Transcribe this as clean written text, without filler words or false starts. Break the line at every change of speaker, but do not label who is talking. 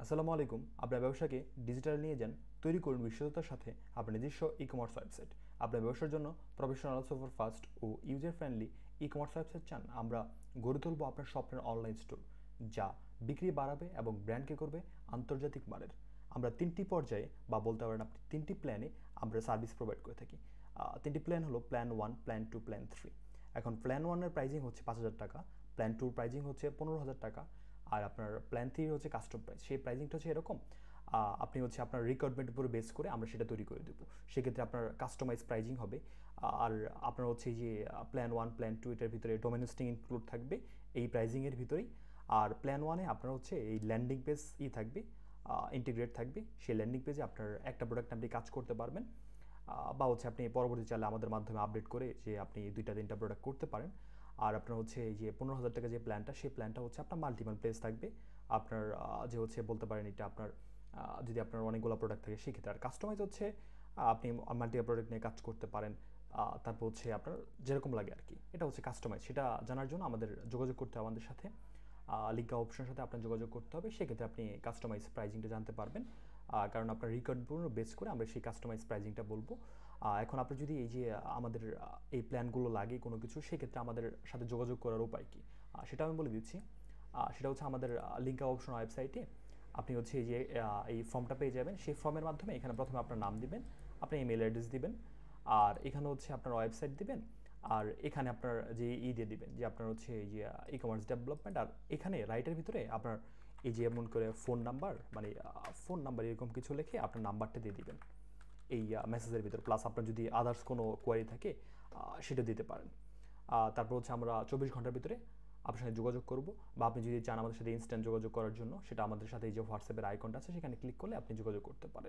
আসসালামু আলাইকুম। আপনার ব্যবসাকে ডিজিটাল নিয়ে যান, তৈরি করুন বিশ্বস্ততার সাথে আপনার নিজস্ব ই কমার্স ওয়েবসাইট। আপনার ব্যবসার জন্য প্রফেশনাল, সুপার ফাস্ট ও user friendly e commerce website চান? আমরা গড়ে তুলব আপনার স্বপ্নের অনলাইন স্টোর, যা বিক্রি বাড়াবে এবং ব্র্যান্ডকে করবে আন্তর্জাতিক মানের। আমরা তিনটি পর্যায়ে বা বলতে পারেন আপনি তিনটি প্ল্যানে আমরা সার্ভিস প্রোভাইড করে থাকি। তিনটি প্ল্যান হলো প্ল্যান 1, প্ল্যান 2, প্ল্যান 3। এখন প্ল্যান 1-এর প্রাইজিং হচ্ছে 5,000 টাকা, প্ল্যান 2-র প্রাইজিং হচ্ছে 15,000 টাকা, আর আপনার প্ল্যান 3 হচ্ছে কাস্টম প্রাইস। সেই প্রাইজিংটা হচ্ছে এরকম, আপনি হচ্ছে আপনার রিকোয়ারমেন্টের উপরে বেস করে আমরা সেটা তৈরি করে দেবো। সেক্ষেত্রে আপনার কাস্টমাইজ প্রাইজিং হবে। আর আপনার হচ্ছে এই যে প্ল্যান 1, প্ল্যান 2 এটার ভিতরে ডোমেন হোস্টিং ইনক্লুড থাকবে এই প্রাইজিংয়ের ভিতরেই। আর প্ল্যান 1-এ আপনার হচ্ছে এই ল্যান্ডিং পেজ থাকবে, ইন্টিগ্রেট থাকবে। সেই ল্যান্ডিং পেজে আপনার একটা প্রোডাক্ট আপনি কাজ করতে পারবেন, বা হচ্ছে আপনি পরবর্তী চাইলে আমাদের মাধ্যমে আপডেট করে যে আপনি 2-3টা প্রোডাক্ট করতে পারেন। আর আপনার হচ্ছে এই যে 15,000 টাকা যে প্ল্যানটা, সেই প্ল্যানটা হচ্ছে আপনার মাল্টিপল প্লেস থাকবে। আপনার যে হচ্ছে বলতে পারেন এটা আপনার যদি আপনার অনেকগুলো প্রোডাক্ট থাকে সেক্ষেত্রে। আর কাস্টমাইজ হচ্ছে আপনি মাল্টিপল প্রোডাক্ট নিয়ে কাজ করতে পারেন। তারপর হচ্ছে আপনার যেরকম লাগে আর কি, এটা হচ্ছে কাস্টমাইজ। সেটা জানার জন্য আমাদের যোগাযোগ করতে হবে আমাদের সাথে, লিঙ্কা অপশনের সাথে আপনার যোগাযোগ করতে হবে। সেক্ষেত্রে আপনি কাস্টমাইজ প্রাইজিংটা জানতে পারবেন, কারণ আপনার রিকোয়ারমেন্টের বেস করে আমরা সেই কাস্টমাইজ প্রাইজিংটা বলবো। এখন আপনি যদি এই যে আমাদের এই প্ল্যানগুলো লাগে কোনো কিছু, সেক্ষেত্রে আমাদের সাথে যোগাযোগ করার উপায় কী সেটা আমি বলে দিচ্ছি। সেটা হচ্ছে আমাদের লিঙ্কা অপশন ওয়েবসাইটে আপনি হচ্ছে এই যে এই ফর্মটা পেয়ে যাবেন। সেই ফর্মের মাধ্যমে এখানে প্রথমে আপনার নাম দিবেন, আপনার ইমেল অ্যাড্রেস দিবেন, আর এখানে হচ্ছে আপনার ওয়েবসাইট দিবেন, আর এখানে আপনার যে দিয়ে দিবেন যে আপনার হচ্ছে এই যে ই কমার্স ডেভেলপমেন্ট। আর এখানে রাইটের ভিতরে আপনার এই যে এমন করে ফোন নাম্বার, মানে ফোন নাম্বার এরকম কিছু লিখে আপনার নাম্বারটা দিয়ে দিবেন এই মেসেজের ভিতরে। প্লাস আপনার যদি আদার্স কোনো কোয়ারি থাকে সেটা দিতে পারেন। তারপর হচ্ছে আমরা 24 ঘন্টার ভিতরে আপনার সাথে যোগাযোগ করব, বা আপনি যদি চান আমাদের সাথে ইনস্ট্যান্ট যোগাযোগ করার জন্য, সেটা আমাদের সাথে এই যে হোয়াটসঅ্যাপের আইকনটা আছে সেখানে ক্লিক করলে আপনি যোগাযোগ করতে পারেন।